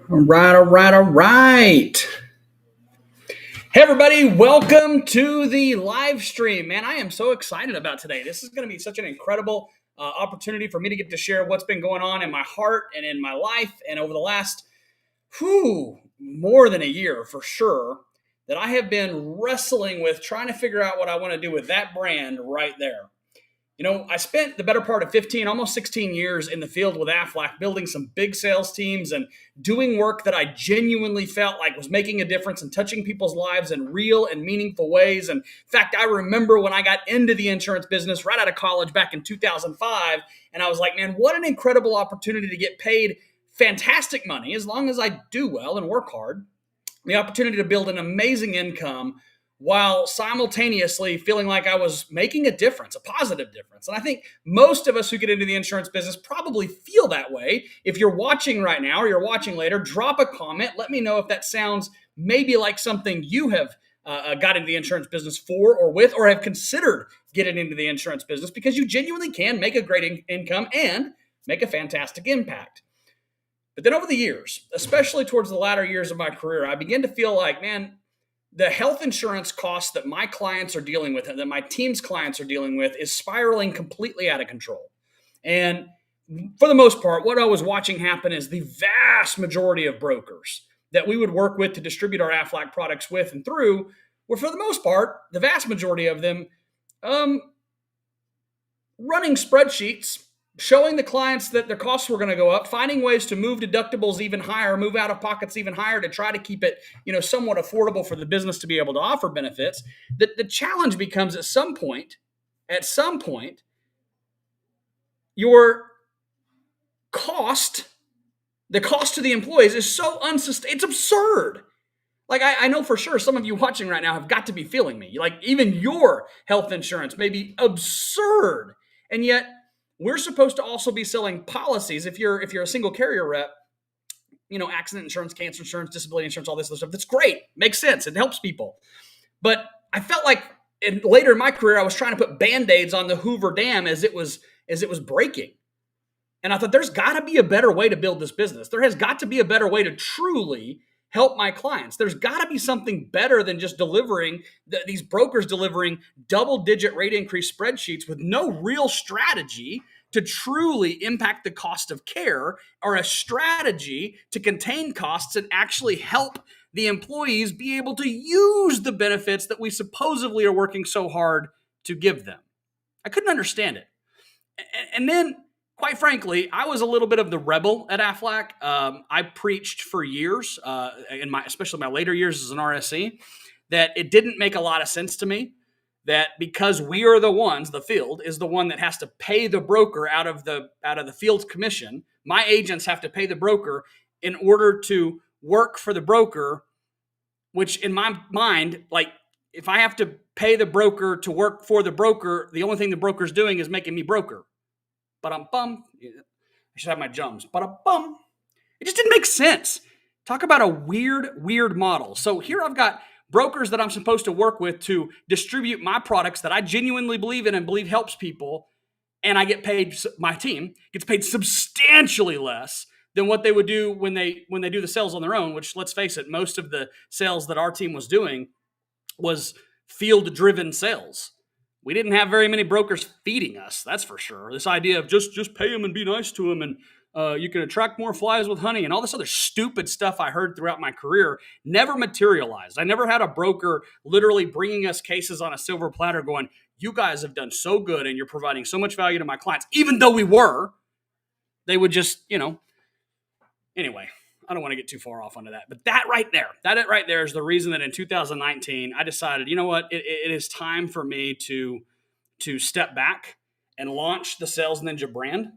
All right, all right, all right. Hey, everybody, welcome to the live stream. Man, I am so excited about today. This is going to be such an incredible opportunity for me to get to share what's been going on in my heart and in my life and over the last, more than a year for sure, that I have been wrestling with trying to figure out what I want to do with that brand right there. I spent the better part of 15, almost 16 years in the field with Aflac, building some big sales teams and doing work that I genuinely felt like was making a difference and touching people's lives in real and meaningful ways. And in fact, I remember when I got into the insurance business right out of college back in 2005, and I was like, man, what an incredible opportunity to get paid fantastic money as long as I do well and work hard. The opportunity to build an amazing income while simultaneously feeling like I was making a difference, a positive difference. And I think most of us who get into the insurance business probably feel that way. If you're watching right now or you're watching later, drop a comment. Let me know if that sounds maybe like something you have got into the insurance business for or with, or have considered getting into the insurance business, because you genuinely can make a great income and make a fantastic impact. But then over the years, especially towards the latter years of my career, I began to feel like, man, the health insurance costs that my clients are dealing with and that my team's clients are dealing with is spiraling completely out of control. And for the most part, what I was watching happen is the vast majority of brokers that we would work with to distribute our Aflac products with and through were, for the most part, the vast majority of them, um, running spreadsheets showing the clients that their costs were going to go up, finding ways to move deductibles even higher, move out of pockets even higher to try to keep it, somewhat affordable for the business to be able to offer benefits. The challenge becomes at some point, your cost, the cost to the employees is so unsustainable. It's absurd. Like, I know for sure some of you watching right now have got to be feeling me. Like, even your health insurance may be absurd. And yet we're supposed to also be selling policies. If you're a single carrier rep, accident insurance, cancer insurance, disability insurance, all this other stuff. That's great. Makes sense. It helps people. But I felt like later in my career, I was trying to put Band-Aids on the Hoover Dam as it was breaking. And I thought, there's got to be a better way to build this business. There has got to be a better way to truly help my clients. There's got to be something better than just these brokers delivering double-digit rate increase spreadsheets with no real strategy to truly impact the cost of care, or a strategy to contain costs and actually help the employees be able to use the benefits that we supposedly are working so hard to give them. I couldn't understand it. And then, quite frankly, I was a little bit of the rebel at Aflac. I preached for years, especially my later years as an RSC, that it didn't make a lot of sense to me that because we are the field is the one that has to pay the broker out of the field's commission. My agents have to pay the broker in order to work for the broker, which in my mind, like, if I have to pay the broker to work for the broker, the only thing the broker's doing is making me broker. Ba-dum-bum. I should have my jums. Ba-dum-bum. It just didn't make sense. Talk about a weird model. So here I've got brokers that I'm supposed to work with to distribute my products that I genuinely believe in and believe helps people, and I get paid, my team gets paid substantially less than what they would do when they do the sales on their own, which, let's face it, most of the sales that our team was doing was field-driven sales. We didn't have very many brokers feeding us, that's for sure. This idea of just pay them and be nice to them, and you can attract more flies with honey, and all this other stupid stuff I heard throughout my career never materialized. I never had a broker literally bringing us cases on a silver platter going, you guys have done so good and you're providing so much value to my clients, even though we were. They would just, anyway, I don't want to get too far off onto that. But that right there is the reason that in 2019, I decided, you know what, it is time for me to step back and launch the Sales Ninja brand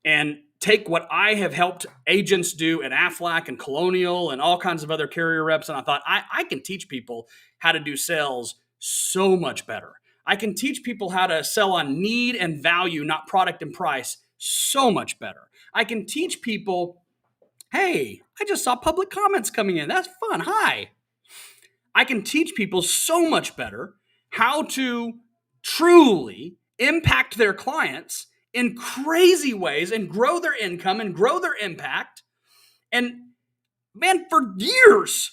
and take what I have helped agents do at Aflac and Colonial and all kinds of other carrier reps. And I thought, I can teach people how to do sales so much better. I can teach people how to sell on need and value, not product and price, so much better. I can teach people, hey, I just saw public comments coming in. That's fun. Hi. I can teach people so much better how to truly impact their clients in crazy ways and grow their income and grow their impact. And man, for years.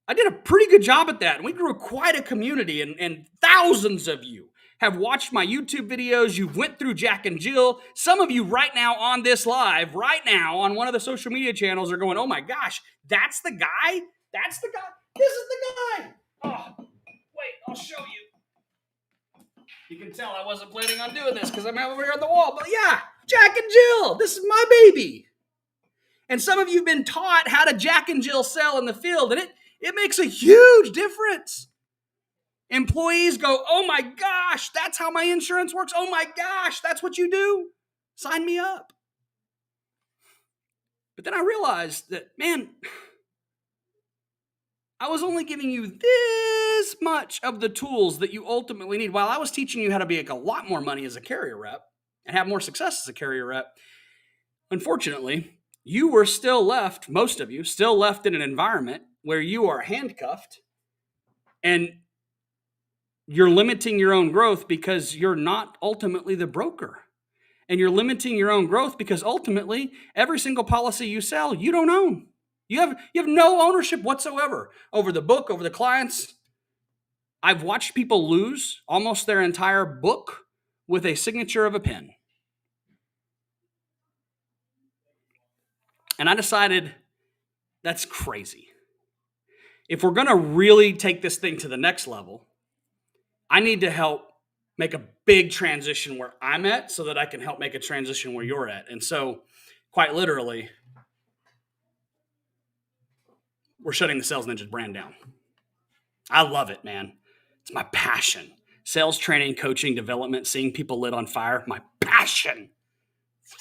I did a pretty good job at that. And we grew quite a community, and thousands of you have watched my YouTube videos. You've went through Jack and Jill. Some of you right now on this live, right now on one of the social media channels are going, oh my gosh, that's the guy? That's the guy? This is the guy. Oh, wait, I'll show you. You can tell I wasn't planning on doing this because I'm over here on the wall. But yeah, Jack and Jill, this is my baby. And some of you have been taught how to Jack and Jill sell in the field, and it makes a huge difference. Employees go, oh my gosh, that's how my insurance works. Oh my gosh, that's what you do. Sign me up. But then I realized that, man, I was only giving you this much of the tools that you ultimately need. While I was teaching you how to make a lot more money as a carrier rep and have more success as a carrier rep, unfortunately, you were still left, most of you, still left in an environment where you are handcuffed and you're limiting your own growth because you're not ultimately the broker. And you're limiting your own growth because ultimately every single policy you sell, you don't own. You have no ownership whatsoever over the book, over the clients. I've watched people lose almost their entire book with a signature of a pen. And I decided that's crazy. If we're going to really take this thing to the next level, I need to help make a big transition where I'm at so that I can help make a transition where you're at. And so, quite literally, we're shutting the Sales Ninjas brand down. I love it, man. It's my passion. Sales training, coaching, development, seeing people lit on fire, my passion.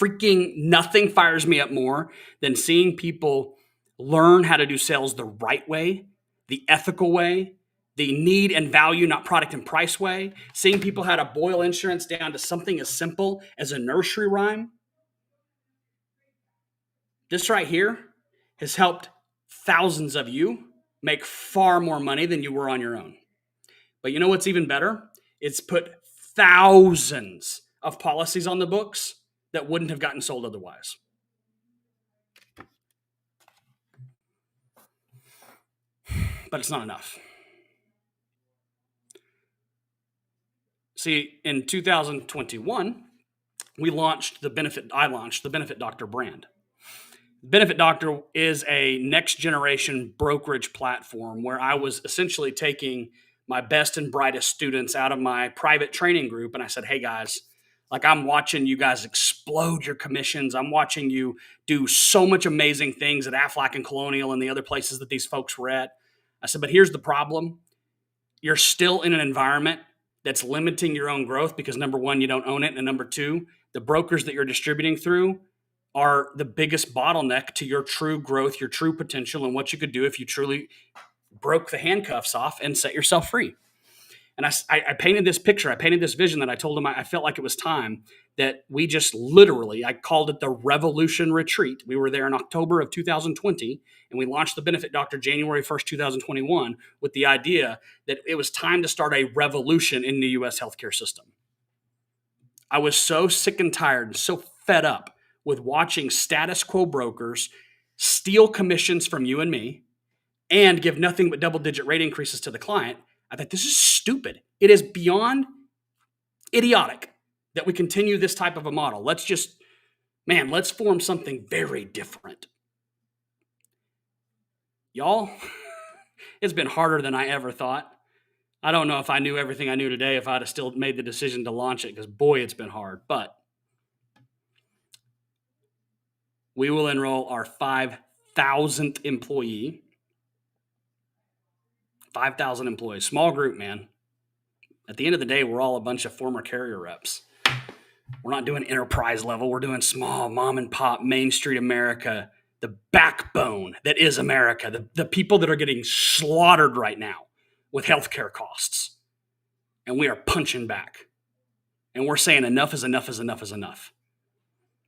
Freaking nothing fires me up more than seeing people learn how to do sales the right way, the ethical way, the need and value, not product and price way, seeing people how to boil insurance down to something as simple as a nursery rhyme. This right here has helped thousands of you make far more money than you were on your own. But you know what's even better? It's put thousands of policies on the books that wouldn't have gotten sold otherwise. But it's not enough. See, in 2021, I launched the Benefit Doctor brand. Benefit Doctor is a next generation brokerage platform where I was essentially taking my best and brightest students out of my private training group. And I said, hey guys, like I'm watching you guys explode your commissions. I'm watching you do so much amazing things at Aflac and Colonial and the other places that these folks were at. I said, but here's the problem. You're still in an environment that's limiting your own growth because number one, you don't own it. And number two, the brokers that you're distributing through are the biggest bottleneck to your true growth, your true potential, and what you could do if you truly broke the handcuffs off and set yourself free. And I painted this picture. I painted this vision that I told him I felt like it was time that we just literally, I called it the Revolution Retreat. We were there in October of 2020, and we launched the Benefit Doctor January 1st, 2021, with the idea that it was time to start a revolution in the U.S. healthcare system. I was so sick and tired and so fed up with watching status quo brokers steal commissions from you and me and give nothing but double-digit rate increases to the client. I thought, this is stupid. It is beyond idiotic that we continue this type of a model. Let's form something very different. Y'all, it's been harder than I ever thought. I don't know if I knew everything I knew today if I'd have still made the decision to launch it, because boy, it's been hard. But we will enroll our 5,000th employee. 5,000 employees, small group, man. At the end of the day, we're all a bunch of former carrier reps. We're not doing enterprise level. We're doing small mom and pop, Main Street America, the backbone that is America, the people that are getting slaughtered right now with healthcare costs. And we are punching back. And we're saying enough is enough is enough is enough.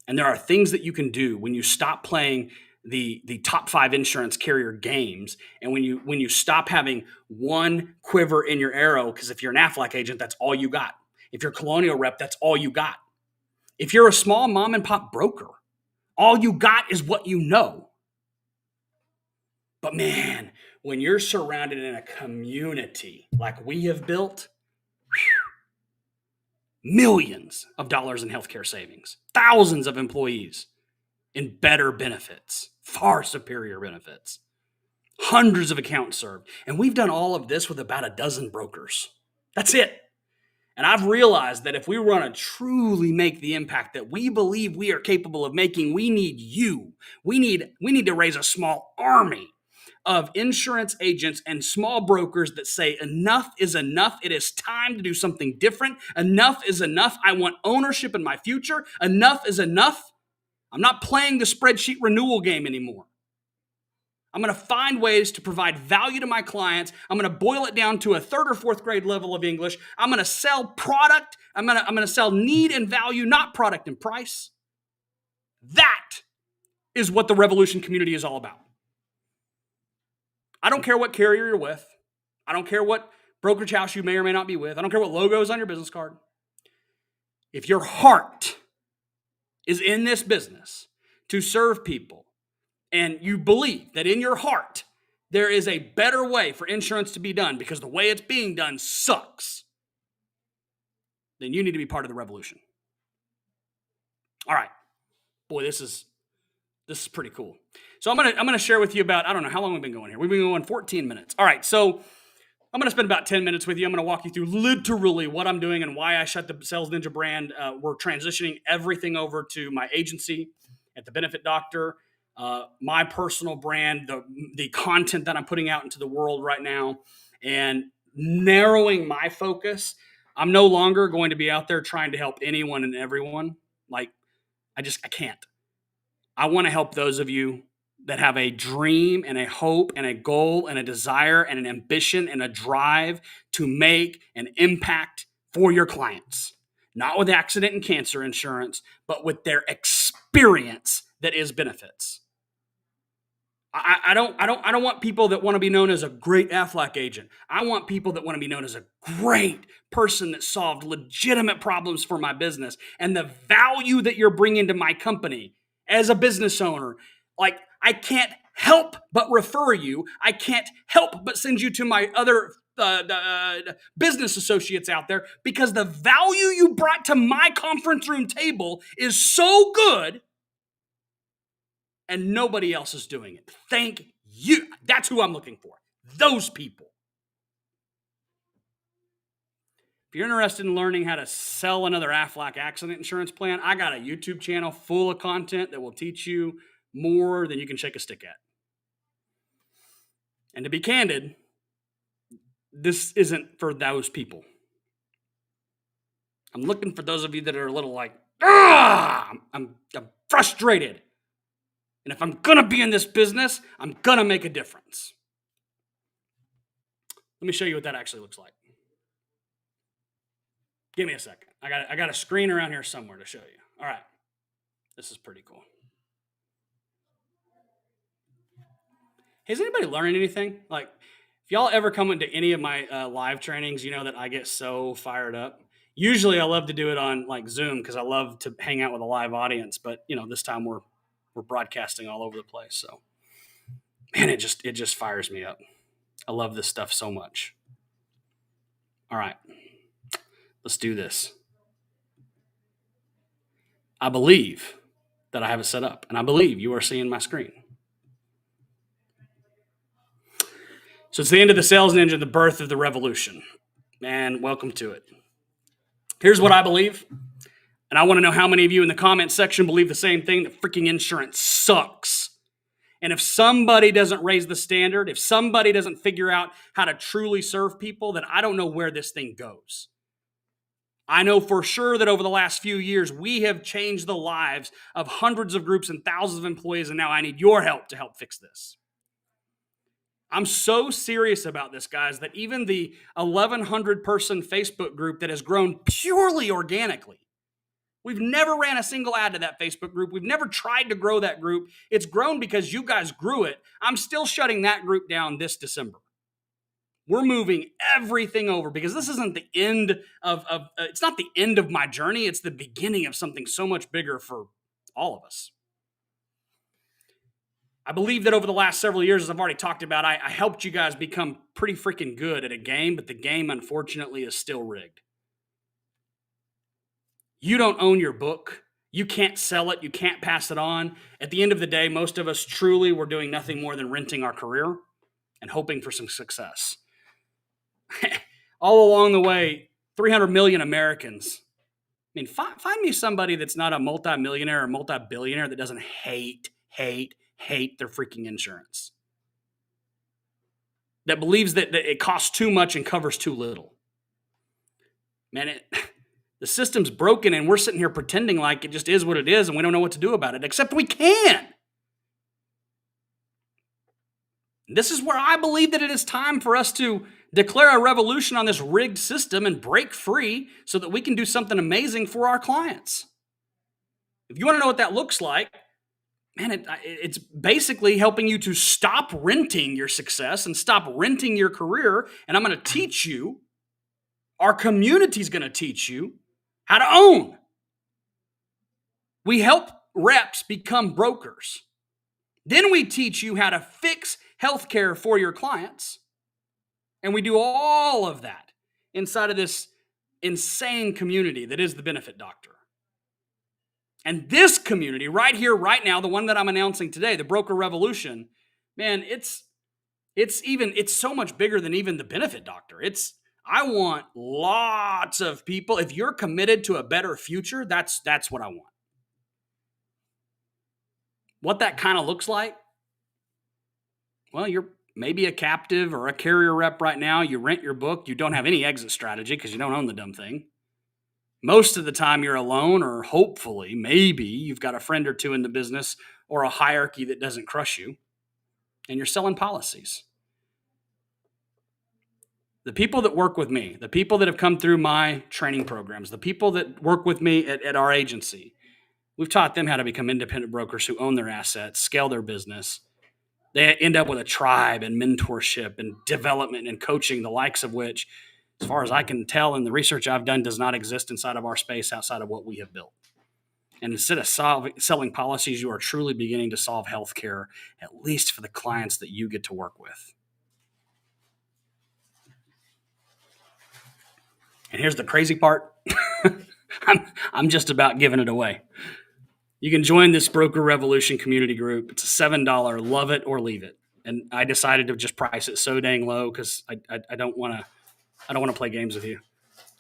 And there are things that you can do when you stop playing the top 5 insurance carrier games, and when you stop having one quiver in your arrow, because if you're an Aflac agent, that's all you got. If you're a Colonial rep, that's all you got. If you're a small mom and pop broker, all you got is what you know. But man, when you're surrounded in a community like we have built, millions of dollars in healthcare savings, thousands of employees in better benefits, far superior benefits, hundreds of accounts served. And we've done all of this with about a dozen brokers. That's it. And I've realized that if we want to truly make the impact that we believe we are capable of making, we need you. We need to raise a small army of insurance agents and small brokers that say enough is enough. It is time to do something different. Enough is enough. I want ownership in my future. Enough is enough. I'm not playing the spreadsheet renewal game anymore. I'm going to find ways to provide value to my clients. I'm going to boil it down to a 3rd or 4th grade level of English. I'm going to sell product. I'm going to sell need and value, not product and price. That is what the Revolution community is all about. I don't care what carrier you're with. I don't care what brokerage house you may or may not be with. I don't care what logo is on your business card. If your heart is in this business to serve people, and you believe that in your heart there is a better way for insurance to be done because the way it's being done sucks, then you need to be part of the revolution. All right. Boy, this is pretty cool. So I'm gonna share with you about, I don't know how long we've been going here. We've been going 14 minutes. All right, so I'm gonna spend about 10 minutes with you. I'm gonna walk you through literally what I'm doing and why I shut the Sales Ninja brand. We're transitioning everything over to my agency at The Benefit Doctor. My personal brand, the content that I'm putting out into the world right now, and narrowing my focus. I'm no longer going to be out there trying to help anyone and everyone. Like, I can't. I want to help those of you that have a dream and a hope and a goal and a desire and an ambition and a drive to make an impact for your clients. Not with accident and cancer insurance, but with their experience that is benefits. I don't want people that want to be known as a great Aflac agent. I want people that want to be known as a great person that solved legitimate problems for my business, and the value that you're bringing to my company as a business owner. Like, I can't help but refer you. I can't help but send you to my other business associates out there because the value you brought to my conference room table is so good. And nobody else is doing it. Thank you. That's who I'm looking for. Those people. If you're interested in learning how to sell another Aflac accident insurance plan, I got a YouTube channel full of content that will teach you more than you can shake a stick at. And to be candid, this isn't for those people. I'm looking for those of you that are a little like, I'm frustrated. And if I'm going to be in this business, I'm going to make a difference. Let me show you what that actually looks like. Give me a second. I got a screen around here somewhere to show you. All right. This is pretty cool. Hey, is anybody learning anything? Like, if y'all ever come into any of my live trainings, you know that I get so fired up. Usually I love to do it on like Zoom because I love to hang out with a live audience. But, this time we're broadcasting all over the place. So, man, it just fires me up. I love this stuff so much. All right, let's do this. I believe that I have it set up, and I believe you are seeing my screen. So it's the end of the Sales Ninja, the birth of the revolution. And welcome to it. Here's what I believe. And I want to know how many of you in the comment section believe the same thing, that freaking insurance sucks. And if somebody doesn't raise the standard, if somebody doesn't figure out how to truly serve people, then I don't know where this thing goes. I know for sure that over the last few years, we have changed the lives of hundreds of groups and thousands of employees, and now I need your help to help fix this. I'm so serious about this, guys, that even the 1,100 person Facebook group that has grown purely organically, we've never ran a single ad to that Facebook group. We've never tried to grow that group. It's grown because you guys grew it. I'm still shutting that group down this December. We're moving everything over because this isn't the end it's not the end of my journey. It's the beginning of something so much bigger for all of us. I believe that over the last several years, as I've already talked about, I helped you guys become pretty freaking good at a game, but the game, unfortunately, is still rigged. You don't own your book. You can't sell it. You can't pass it on. At the end of the day, most of us truly were doing nothing more than renting our career and hoping for some success. All along the way, 300 million Americans. I mean, find me somebody that's not a multimillionaire or multi-billionaire that doesn't hate their freaking insurance. That believes that it costs too much and covers too little. Man, the system's broken and we're sitting here pretending like it just is what it is and we don't know what to do about it, except we can. This is where I believe that it is time for us to declare a revolution on this rigged system and break free so that we can do something amazing for our clients. If you want to know what that looks like, man, it's basically helping you to stop renting your success and stop renting your career. And I'm going to teach you, our community's going to teach you how to own. We help reps become brokers. Then we teach you how to fix healthcare for your clients. And we do all of that inside of this insane community that is the Benefit Doctor. And this community right here, right now, the one that I'm announcing today, the Broker Revolution, man, it's so much bigger than even the Benefit Doctor. I want lots of people. If you're committed to a better future, that's what I want. What that kind of looks like? Well, you're maybe a captive or a carrier rep right now. You rent your book. You don't have any exit strategy because you don't own the dumb thing. Most of the time you're alone, or hopefully, maybe you've got a friend or two in the business or a hierarchy that doesn't crush you, and you're selling policies. The people that work with me, the people that have come through my training programs, the people that work with me at our agency, we've taught them how to become independent brokers who own their assets, scale their business. They end up with a tribe and mentorship and development and coaching, the likes of which, as far as I can tell in the research I've done, does not exist inside of our space outside of what we have built. And instead of selling policies, you are truly beginning to solve healthcare, at least for the clients that you get to work with. And here's the crazy part. I'm just about giving it away. You can join this Broker Revolution community group. It's a $7, love it or leave it. And I decided to just price it so dang low because I don't want to play games with you.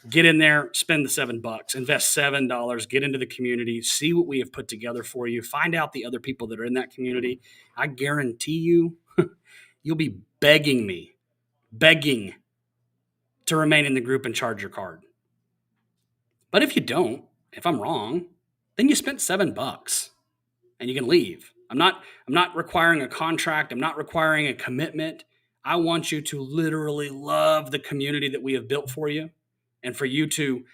Get in there, spend the $7, invest $7, get into the community, see what we have put together for you, find out the other people that are in that community. I guarantee you, you'll be begging to remain in the group and charge your card. But if you don't, if I'm wrong, then you spent $7 and you can leave. I'm not requiring a contract. I'm not requiring a commitment. I want you to literally love the community that we have built for you and for you to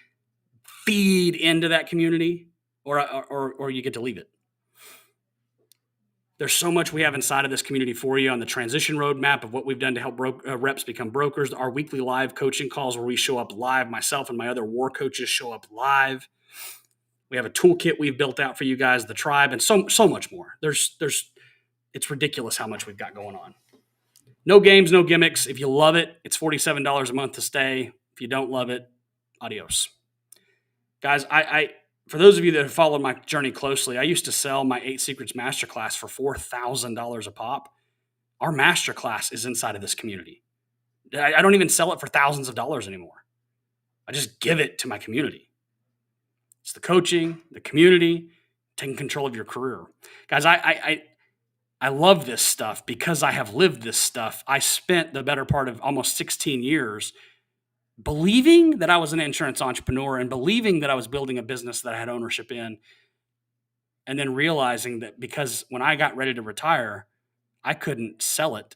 feed into that community or you get to leave it. There's so much we have inside of this community for you on the transition roadmap of what we've done to help reps become brokers, our weekly live coaching calls where we show up live. Myself and my other war coaches show up live. We have a toolkit we've built out for you guys, the tribe, and so much more. It's ridiculous how much we've got going on. No games, no gimmicks. If you love it, it's $47 a month to stay. If you don't love it, adios. Guys, I for those of you that have followed my journey closely, I used to sell my 8 Secrets Masterclass for $4,000 a pop. Our masterclass is inside of this community. I don't even sell it for thousands of dollars anymore. I just give it to my community. It's the coaching, the community, taking control of your career. Guys, I love this stuff because I have lived this stuff. I spent the better part of almost 16 years believing that I was an insurance entrepreneur and believing that I was building a business that I had ownership in, and then realizing that because when I got ready to retire, I couldn't sell it.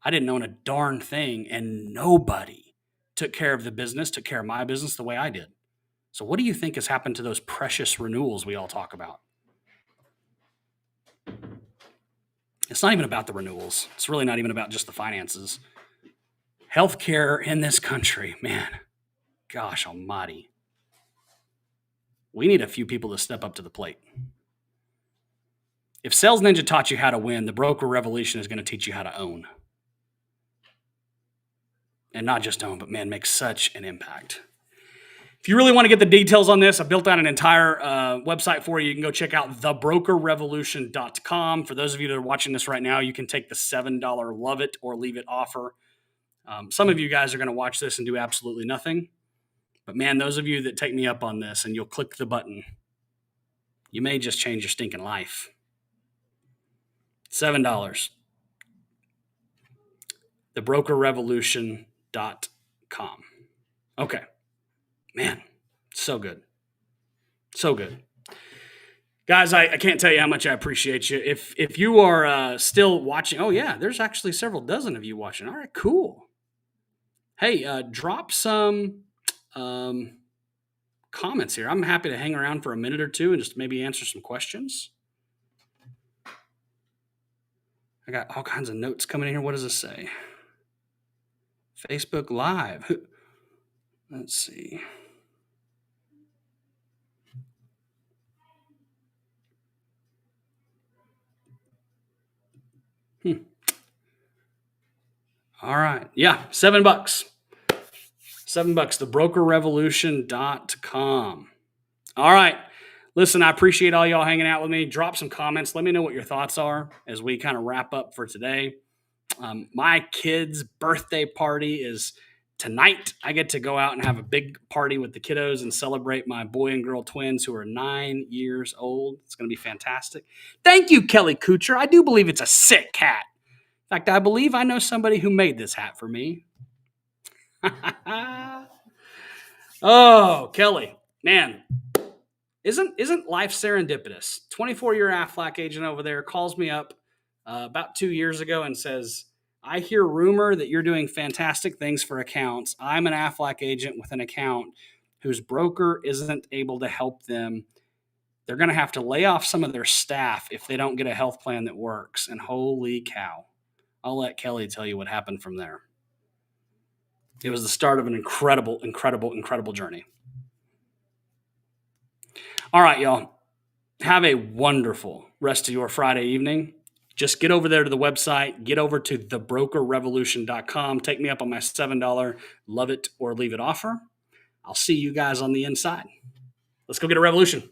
I didn't own a darn thing, and nobody took care of the business, took care of my business the way I did. So what do you think has happened to those precious renewals we all talk about? It's not even about the renewals. It's really not even about just the finances. Healthcare in this country, man, gosh almighty. We need a few people to step up to the plate. If Sales Ninja taught you how to win, the Broker Revolution is going to teach you how to own. And not just own, but man, make such an impact. If you really want to get the details on this, I built out an entire website for you. You can go check out thebrokerrevolution.com. For those of you that are watching this right now, you can take the $7 love it or leave it offer. Some of you guys are going to watch this and do absolutely nothing. But man, those of you that take me up on this and you'll click the button, you may just change your stinking life. $7. Thebrokerrevolution.com. Okay. Man, so good. So good. Guys, I can't tell you how much I appreciate you. If you are still watching, oh yeah, there's actually several dozen of you watching. All right, cool. Hey, drop some comments here. I'm happy to hang around for a minute or two and just maybe answer some questions. I got all kinds of notes coming in here. What does this say? Facebook Live. Let's see. All right. Yeah, $7. $7. Thebrokerrevolution.com. All right. Listen, I appreciate all y'all hanging out with me. Drop some comments. Let me know what your thoughts are as we kind of wrap up for today. My kid's birthday party is tonight. I get to go out and have a big party with the kiddos and celebrate my boy and girl twins who are 9 years old. It's going to be fantastic. Thank you, Kelly Kucher. I do believe it's a sick hat. In fact, I believe I know somebody who made this hat for me. Oh, Kelly, man. Isn't life serendipitous? 24-year Aflac agent over there calls me up about 2 years ago and says, I hear rumor that you're doing fantastic things for accounts. I'm an Aflac agent with an account whose broker isn't able to help them. They're going to have to lay off some of their staff if they don't get a health plan that works. And holy cow, I'll let Kelly tell you what happened from there. It was the start of an incredible, incredible, incredible journey. All right, y'all. Have a wonderful rest of your Friday evening. Just get over there to the website. Get over to thebrokerrevolution.com. Take me up on my $7 love it or leave it offer. I'll see you guys on the inside. Let's go get a revolution.